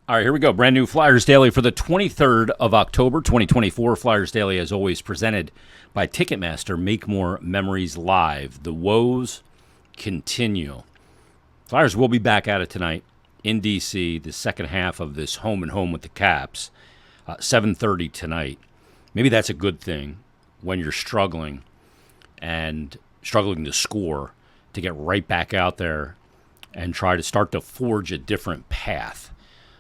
All right, here we go. Brand new Flyers Daily for the 23rd of October, 2024. Flyers Daily, as always, presented by Ticketmaster. Make more memories live. The woes continue. Flyers will be back at it tonight in D.C., the second half of this home and home with the Caps. 7:30 tonight. Maybe that's a good thing when you're struggling to score, to get right back out there and try to start to forge a different path.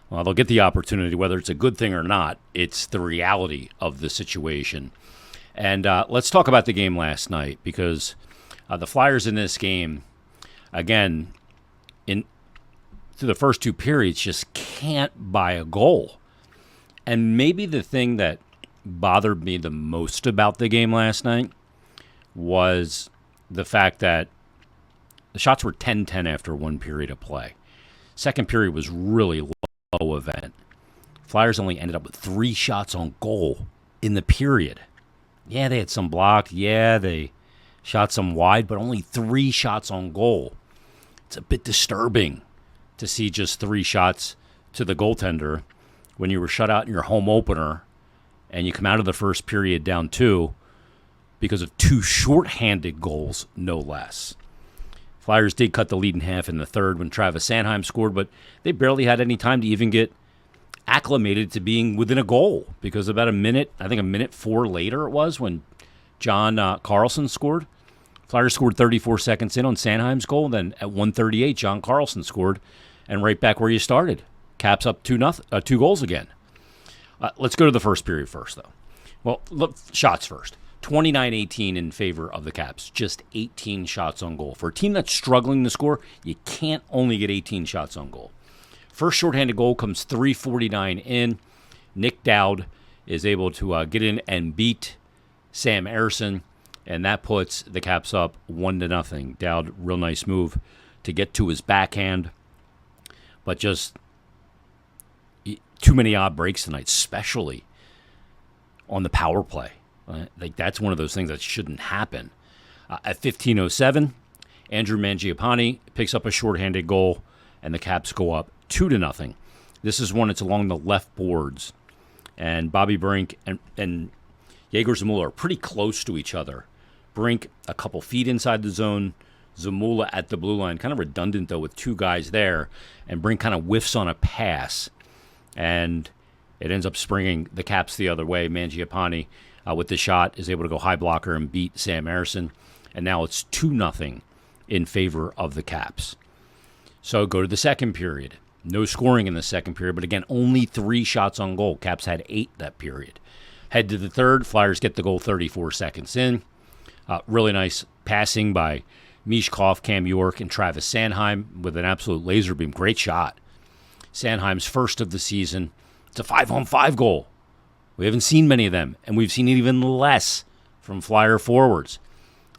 Well, they'll get the opportunity, whether it's a good thing or not. It's the reality of the situation. And let's talk about the game last night, because the Flyers in this game, again, through the first two periods, just can't buy a goal. And maybe the thing that bothered me the most about the game last night was the fact that the shots were 10-10 after one period of play. Second period was really low event. Flyers only ended up with 3 shots on goal in the period. Yeah, they had some blocked. Yeah, they shot some wide, but only 3 shots on goal. It's a bit disturbing to see just 3 shots to the goaltender when you were shut out in your home opener and you come out of the first period down 2 because of 2 shorthanded goals, no less. Flyers did cut the lead in half in the third when Travis Sanheim scored, but they barely had any time to even get acclimated to being within a goal, because about a minute 4 later it was when John Carlson scored. Flyers scored 34 seconds in on Sanheim's goal. Then at 1:38, John Carlson scored, and right back where you started. Caps up 2 goals again. Let's go to the first period first, though. Well, look, shots first. 29-18 in favor of the Caps. Just 18 shots on goal. For a team that's struggling to score, you can't only get 18 shots on goal. First shorthanded goal comes 3:49 in. Nick Dowd is able to get in and beat Sam Ersson, and that puts the Caps up 1-0. Dowd, real nice move to get to his backhand, but just too many odd breaks tonight, especially on the power play. Like, that's one of those things that shouldn't happen. At 15:07, Andrew Mangiapane picks up a shorthanded goal, and the Caps go up 2-0. This is one that's along the left boards, and Bobby Brink and Yegor Zamula are pretty close to each other. Brink a couple feet inside the zone, Zamula at the blue line. Kind of redundant, though, with 2 guys there, and Brink kind of whiffs on a pass, and it ends up springing the Caps the other way. Mangiapane, with the shot, is able to go high blocker and beat Sam Ersson. And now it's 2-0 in favor of the Caps. So go to the second period. No scoring in the second period, but again, only 3 shots on goal. Caps had 8 that period. Head to the third. Flyers get the goal 34 seconds in. Really nice passing by Michkov, Cam York, and Travis Sanheim with an absolute laser beam. Great shot. Sanheim's first of the season. It's a 5-on-5 goal. We haven't seen many of them, and we've seen even less from Flyer forwards.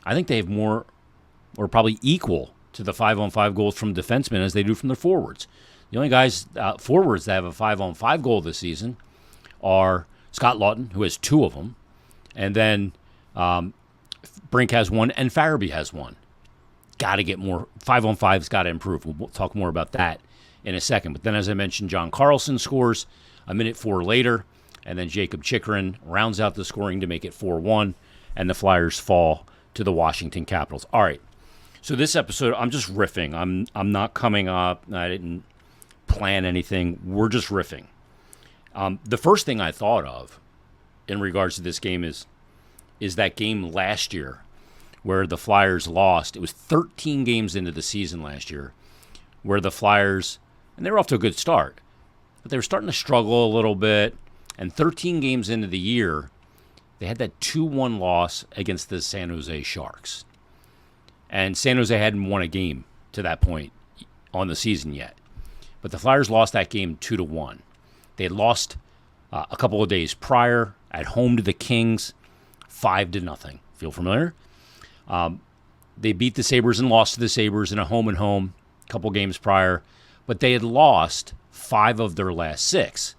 I think they have more, or probably equal, to the 5-on-5 goals from defensemen as they do from their forwards. The only guys, forwards, that have a 5-on-5 goal this season are Scott Lawton, who has 2 of them, and then Brink has 1, and Farabee has 1. Got to get more. 5-on-5's got to improve. We'll talk more about that in a second. But then, as I mentioned, John Carlson scores a minute 4 later. And then Jacob Chychrun rounds out the scoring to make it 4-1, and the Flyers fall to the Washington Capitals. All right, so this episode, I'm just riffing. I'm not coming up. I didn't plan anything. We're just riffing. The first thing I thought of in regards to this game is that game last year where the Flyers lost. It was 13 games into the season last year where the Flyers, and they were off to a good start, but they were starting to struggle a little bit. And 13 games into the year, they had that 2-1 loss against the San Jose Sharks. And San Jose hadn't won a game to that point on the season yet. But the Flyers lost that game 2-1. They had lost a couple of days prior at home to the Kings, 5-0. Feel familiar? They beat the Sabres and lost to the Sabres in a home-and-home a couple games prior. But they had lost 5 of their last 6.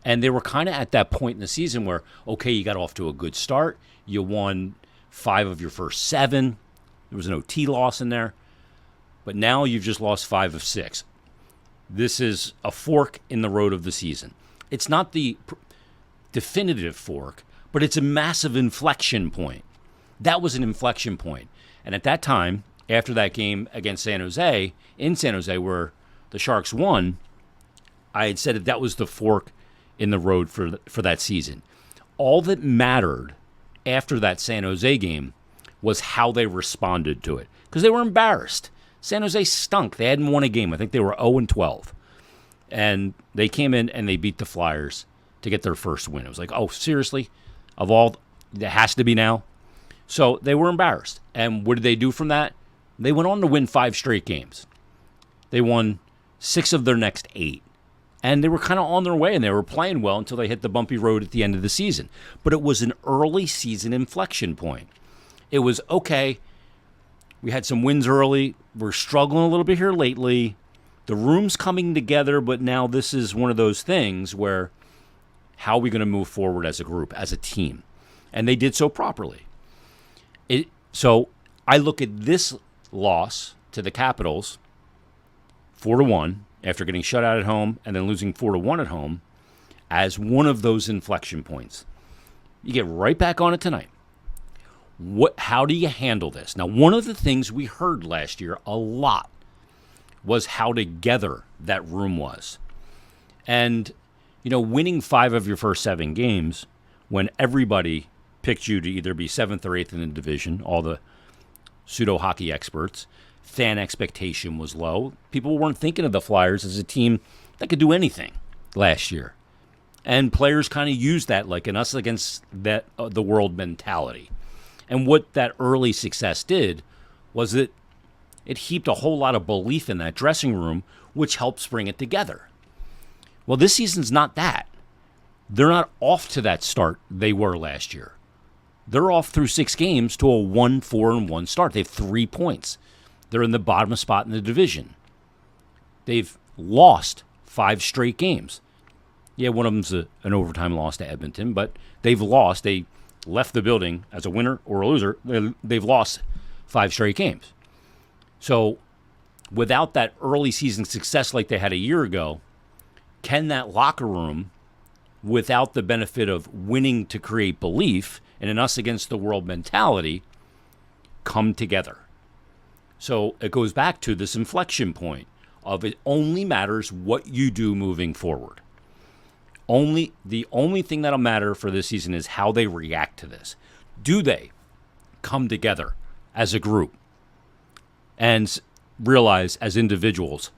And they were kind of at that point in the season where, okay, you got off to a good start. You won 5 of your first 7. There was an OT loss in there. But now you've just lost 5 of 6. This is a fork in the road of the season. It's not the definitive fork, but it's a massive inflection point. That was an inflection point. And at that time, after that game against San Jose, in San Jose, where the Sharks won, I had said that was the fork in the road for that season. All that mattered after that San Jose game was how they responded to it, because they were embarrassed. San Jose stunk. They hadn't won a game. I think they were 0-12. And they came in and they beat the Flyers to get their first win. It was like, oh, seriously? Of all, it has to be now? So they were embarrassed. And what did they do from that? They went on to win 5 straight games. They won 6 of their next 8. And they were kind of on their way, and they were playing well until they hit the bumpy road at the end of the season. But it was an early season inflection point. It was, okay, we had some wins early. We're struggling a little bit here lately. The room's coming together, but now this is one of those things where how are we going to move forward as a group, as a team? And they did so properly. So I look at this loss to the Capitals, 4-1, after getting shut out at home and then losing 4-1 at home, as one of those inflection points. You get right back on it tonight. How do you handle this? Now, one of the things we heard last year a lot was how together that room was. And, winning 5 of your first 7 games when everybody picked you to either be 7th or 8th in the division, all the pseudo-hockey experts, fan expectation was low. People weren't thinking of the Flyers as a team that could do anything last year. And players kind of used that like an us against the world mentality. And what that early success did was that it heaped a whole lot of belief in that dressing room, which helps bring it together. Well, this season's not that. They're not off to that start they were last year. They're off through 6 games to a 1-4-1 start. They have 3 points. They're in the bottom spot in the division. They've lost 5 straight games. Yeah, one of them's an overtime loss to Edmonton, but they've lost. They left the building as a winner or a loser. They've lost 5 straight games. So without that early season success like they had a year ago, can that locker room, without the benefit of winning to create belief and an us against the world mentality, come together? So it goes back to this inflection point of it only matters what you do moving forward. The only thing that'll matter for this season is how they react to this. Do they come together as a group and realize as individuals,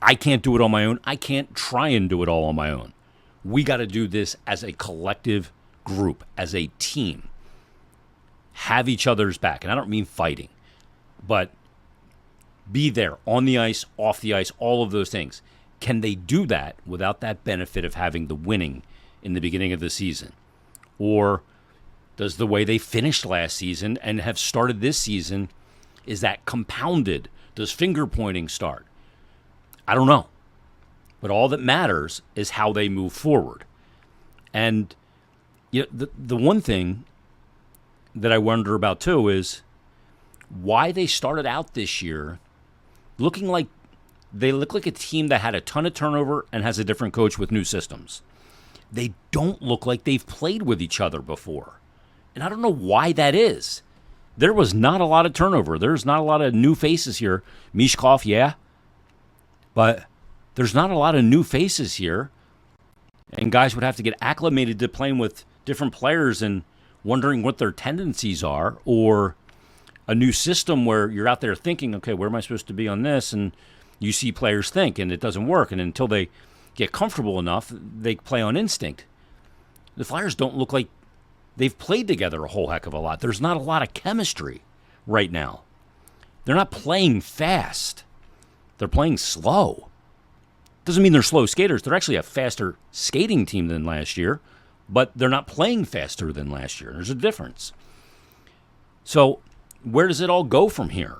I can't do it on my own. I can't try and do it all on my own. We got to do this as a collective group, as a team. Have each other's back. And I don't mean fighting, but be there on the ice, off the ice, all of those things. Can they do that without that benefit of having the winning in the beginning of the season? Or does the way they finished last season and have started this season, is that compounded? Does finger pointing start? I don't know. But all that matters is how they move forward. And the one thing that I wonder about too is why they started out this year looking like they look like a team that had a ton of turnover and has a different coach with new systems. They don't look like they've played with each other before. And I don't know why that is. There was not a lot of turnover. There's not a lot of new faces here. Michkov, yeah. But there's not a lot of new faces here. And guys would have to get acclimated to playing with different players and wondering what their tendencies are, or a new system where you're out there thinking, okay, where am I supposed to be on this? And you see players think, and it doesn't work. And until they get comfortable enough, they play on instinct. The Flyers don't look like they've played together a whole heck of a lot. There's not a lot of chemistry right now. They're not playing fast. They're playing slow. Doesn't mean they're slow skaters. They're actually a faster skating team than last year, but they're not playing faster than last year. There's a difference. So where does it all go from here?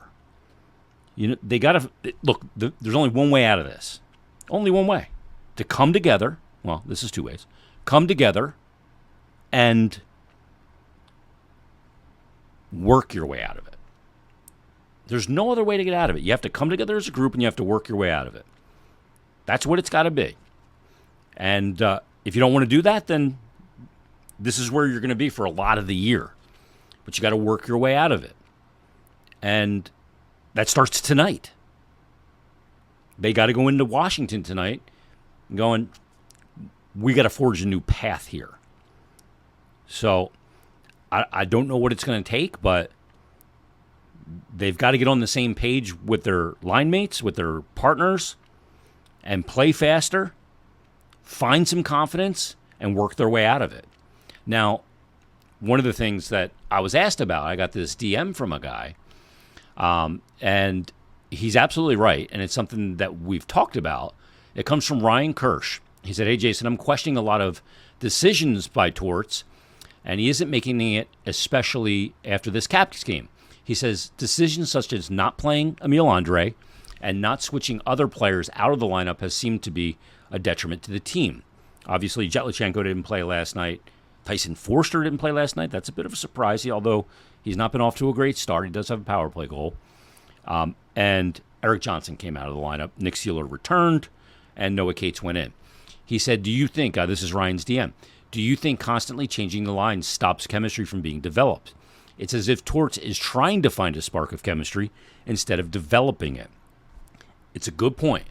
They got to look. There's only one way out of this. Only one way: to come together. Well, this is 2 ways. Come together and work your way out of it. There's no other way to get out of it. You have to come together as a group and you have to work your way out of it. That's what it's got to be. And if you don't want to do that, then this is where you're going to be for a lot of the year. But you got to work your way out of it. And that starts tonight. They got to go into Washington tonight going, we got to forge a new path here. So I don't know what it's going to take, but they've got to get on the same page with their line mates, with their partners, and play faster, find some confidence, and work their way out of it. Now, one of the things that I was asked about, I got this DM from a guy, and he's absolutely right, and it's something that we've talked about. It comes from Ryan Kirsch. He said, hey, Jason, I'm questioning a lot of decisions by Torts, and he isn't making it, especially after this Caps game. He says decisions such as not playing Emil Andre and not switching other players out of the lineup has seemed to be a detriment to the team. Obviously, Jetlichenko didn't play last night. Tyson Forster didn't play last night. That's a bit of a surprise, although he's not been off to a great start. He does have a power play goal. And Eric Johnson came out of the lineup. Nick Seeler returned, and Noah Cates went in. He said, do you think, this is Ryan's DM, do you think constantly changing the lines stops chemistry from being developed? It's as if Torts is trying to find a spark of chemistry instead of developing it. It's a good point.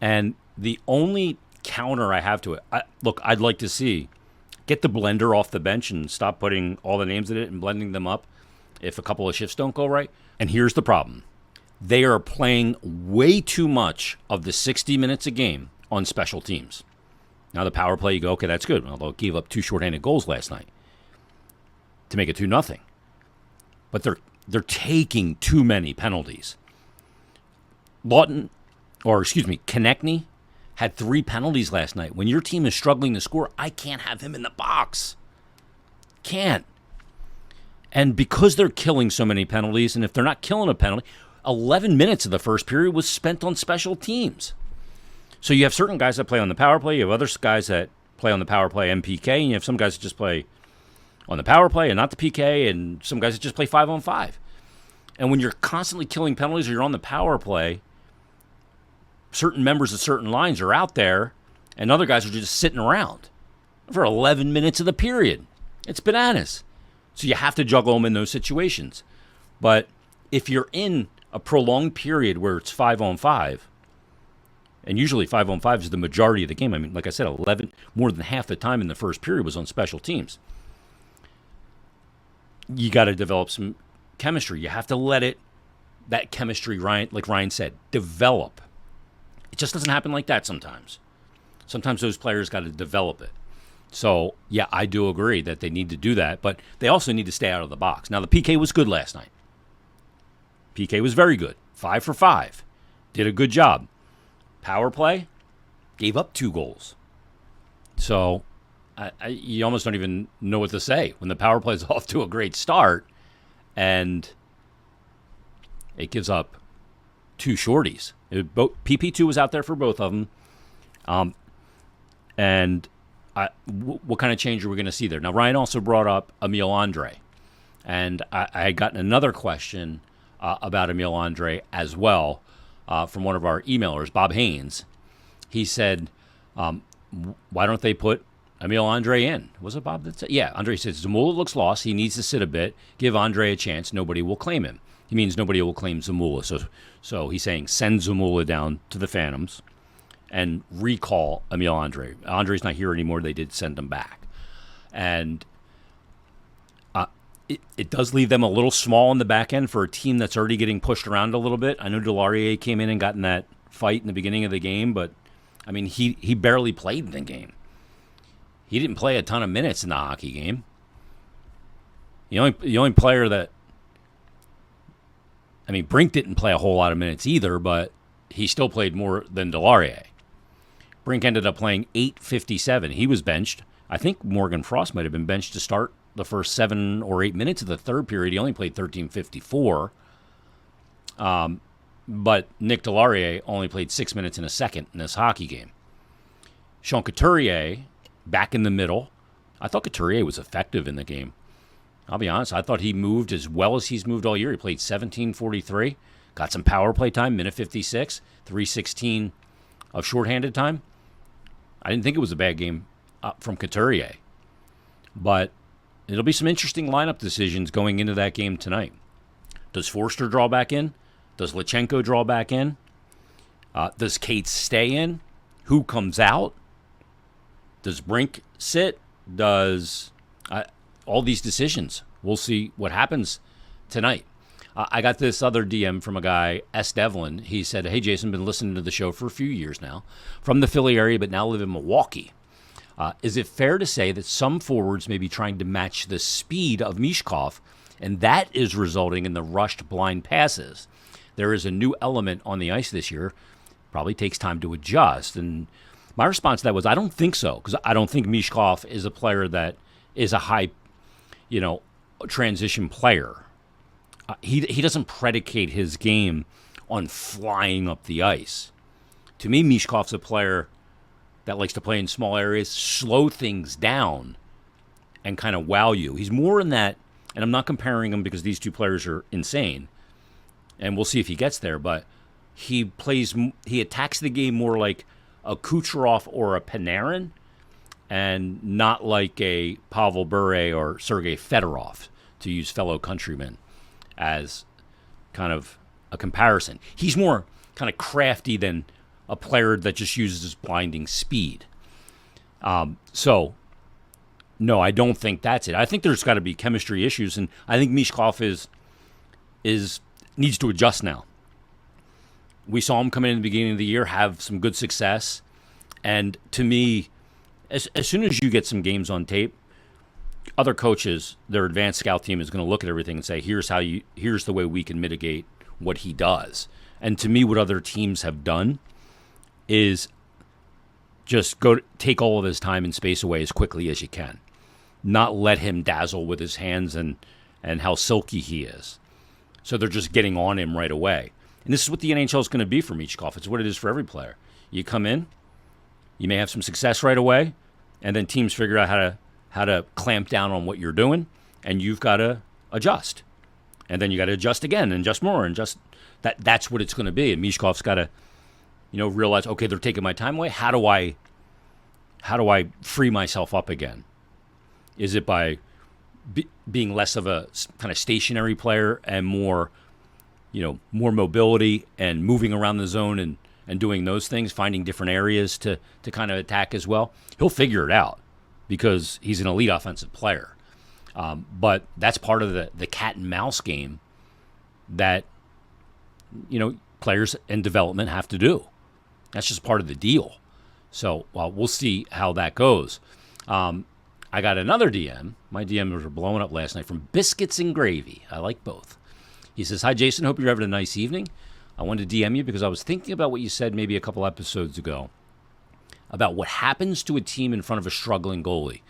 And the only counter I have to it, I'd like to see, get the blender off the bench and stop putting all the names in it and blending them up if a couple of shifts don't go right. And here's the problem. They are playing way too much of the 60 minutes a game on special teams. Now the power play, you go, okay, that's good. Although it gave up 2 shorthanded goals last night to make it 2-0. But they're taking too many penalties. Konechny had 3 penalties last night. When your team is struggling to score, I can't have him in the box. Can't. And because they're killing so many penalties, and if they're not killing a penalty, 11 minutes of the first period was spent on special teams. So you have certain guys that play on the power play, you have other guys that play on the power play and PK, and you have some guys that just play on the power play and not the PK, and some guys that just play 5-on-5. And when you're constantly killing penalties or you're on the power play, certain members of certain lines are out there, and other guys are just sitting around for 11 minutes of the period. It's bananas. So you have to juggle them in those situations. But if you're in a prolonged period where it's 5-on-5, and usually 5-on-5 is the majority of the game. I mean, like I said, 11, more than half the time in the first period was on special teams. You got to develop some chemistry. You have to let that chemistry, like Ryan said, develop. It just doesn't happen like that sometimes. Sometimes those players got to develop it. So, yeah, I do agree that they need to do that, but they also need to stay out of the box. Now, the PK was good last night. PK was very good. 5 for 5. Did a good job. Power play, gave up 2 goals. So you almost don't even know what to say when the power play is off to a great start and it gives up 2 shorties. PP2 was out there for both of them. What kind of change are we going to see there? Now, Ryan also brought up Emil Andre. And I had gotten another question about Emil Andre as well. From one of our emailers, Bob Haynes. He said, why don't they put Emil Andre in? Was it Bob that said? Yeah, Andre says, Zamula looks lost. He needs to sit a bit. Give Andre a chance. Nobody will claim him. He means nobody will claim Zamula. So he's saying send Zamula down to the Phantoms and recall Emil Andre. Andre's not here anymore. They did send him back. And it does leave them a little small in the back end for a team that's already getting pushed around a little bit. I know Delarier came in and got in that fight in the beginning of the game, but, I mean, he barely played in the game. He didn't play a ton of minutes in the hockey game. The only player that, I mean, Brink didn't play a whole lot of minutes either, but he still played more than Delarier. Brink ended up playing 8:57. He was benched. I think Morgan Frost might have been benched to start the first 7 or 8 minutes of the third period. He only played 13:54. But Nick Delarier only played 6 minutes in a second in this hockey game. Sean Couturier, back in the middle. I thought Couturier was effective in the game. I'll be honest, I thought he moved as well as he's moved all year. He played 17:43, got some power play time, minute 56, 3:16 of shorthanded time, I didn't think it was a bad game from Couturier. But it'll be some interesting lineup decisions going into that game tonight. Does Forster draw back in? Does Lachenko draw back in? Does Cates stay in? Who comes out? Does Brink sit? Does all these decisions? We'll see what happens tonight. I got this other DM from a guy, S. Devlin. He said, "Hey, Jason, been listening to the show for a few years now. From the Philly area, but now live in Milwaukee. Is it fair to say that some forwards may be trying to match the speed of Michkov, and that is resulting in the rushed blind passes? There is a new element on the ice this year. Probably takes time to adjust." And my response to that was, I don't think so, because I don't think Michkov is a player that is a high, transition player. He doesn't predicate his game on flying up the ice. To me, Michkov's a player that likes to play in small areas, slow things down, and kind of wow you. He's more in that, and I'm not comparing him because these two players are insane, and we'll see if he gets there, but he attacks the game more like a Kucherov or a Panarin, and not like a Pavel Bure or Sergei Fedorov, to use fellow countrymen as kind of a comparison. He's more kind of crafty than a player that just uses his blinding speed. So, no, I don't think that's it. I think there's got to be chemistry issues, and I think Michkov needs to adjust now. We saw him come in the beginning of the year, have some good success, and to me, as soon as you get some games on tape, other coaches, their advanced scout team is going to look at everything and say, here's the way we can mitigate what he does. And to me, what other teams have done is just take all of his time and space away as quickly as you can. Not let him dazzle with his hands and how silky he is. So they're just getting on him right away. And this is what the NHL is going to be for Michkov. It's what it is for every player. You come in, you may have some success right away, and then teams figure out how to clamp down on what you're doing, and you've got to adjust. And then you got to adjust again and adjust more and just that's what it's going to be. And Michkov's got to realize, okay, they're taking my time away. How do I free myself up again? Is it by being less of a kind of stationary player and more mobility and moving around the zone and doing those things, finding different areas to kind of attack as well? He'll figure it out because he's an elite offensive player. But that's part of the cat and mouse game that players in development have to do. That's just part of the deal. So we'll see how that goes. I got another DM. My DMs were blowing up last night from Biscuits and Gravy. I like both. He says, "Hi, Jason. Hope you're having a nice evening. I wanted to DM you because I was thinking about what you said maybe a couple episodes ago about what happens to a team in front of a struggling goalie.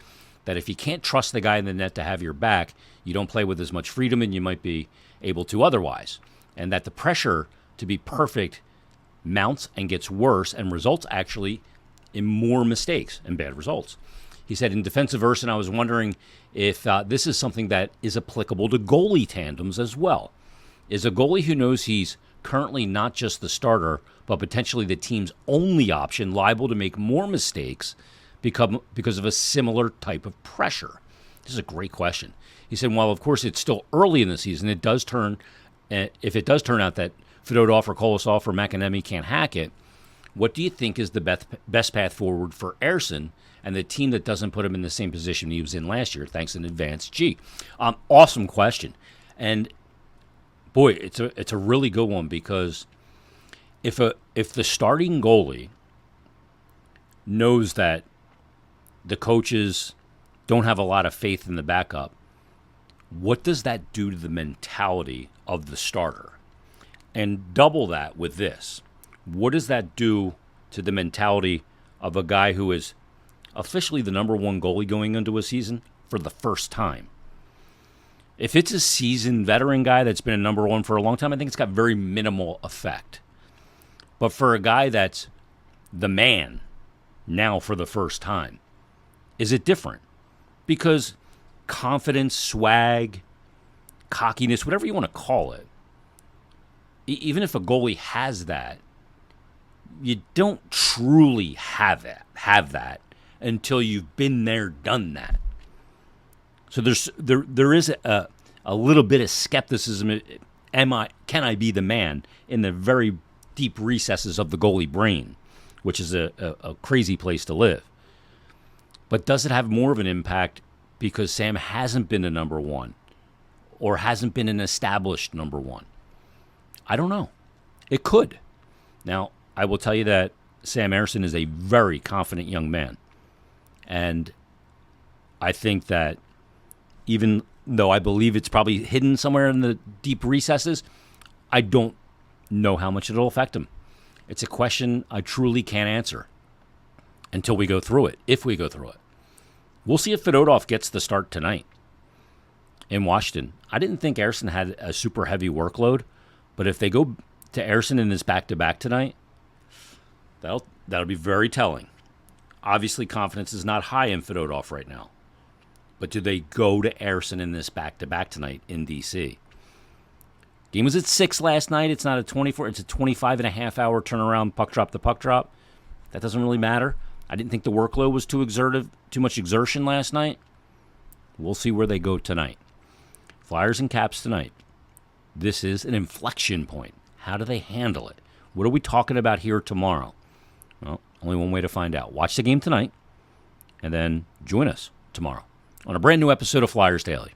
That if you can't trust the guy in the net to have your back, you don't play with as much freedom and you might be able to otherwise. And that the pressure to be perfect mounts and gets worse and results actually in more mistakes and bad results." He said, "In defensive version, I was wondering if this is something that is applicable to goalie tandems as well. Is a goalie who knows he's currently not just the starter, but potentially the team's only option liable to make more mistakes because of a similar type of pressure?" This is a great question. He said, "While of course it's still early in the season, if it does turn out that Fedotov or Kolosov or McAnemy can't hack it, what do you think is the best path forward for Ersson and the team that doesn't put him in the same position he was in last year? Thanks in advance, G." Awesome question. And boy, it's a really good one, because if the starting goalie knows that the coaches don't have a lot of faith in the backup, what does that do to the mentality of the starter? And double that with this. What does that do to the mentality of a guy who is officially the number one goalie going into a season for the first time? If it's a seasoned veteran guy that's been a number one for a long time, I think it's got very minimal effect. But for a guy that's the man now for the first time, is it different? Because confidence, swag, cockiness, whatever you want to call it, even if a goalie has that, You don't truly have that until you've been there, done that. So there is a little bit of skepticism. Can I be the man in the very deep recesses of the goalie brain, which is a crazy place to live. But does it have more of an impact because Sam hasn't been a number one or hasn't been an established number one? I don't know. It could. Now, I will tell you that Sam Ersson is a very confident young man. And I think that even though I believe it's probably hidden somewhere in the deep recesses, I don't know how much it'll affect him. It's a question I truly can't answer until we go through it, if we go through it. We'll see if Fedotov gets the start tonight in Washington. I didn't think Ersson had a super heavy workload, but if they go to Ersson in this back-to-back tonight, that'll be very telling. Obviously, confidence is not high in Fedotov right now. But do they go to Ersson in this back-to-back tonight in D.C.? Game was at 6 last night. It's not a 24. It's a 25-and-a-half-hour turnaround puck drop to puck drop. That doesn't really matter. I didn't think the workload was too much exertion last night. We'll see where they go tonight. Flyers and Caps tonight. This is an inflection point. How do they handle it? What are we talking about here tomorrow? Well, only one way to find out. Watch the game tonight, and then join us tomorrow on a brand new episode of Flyers Daily.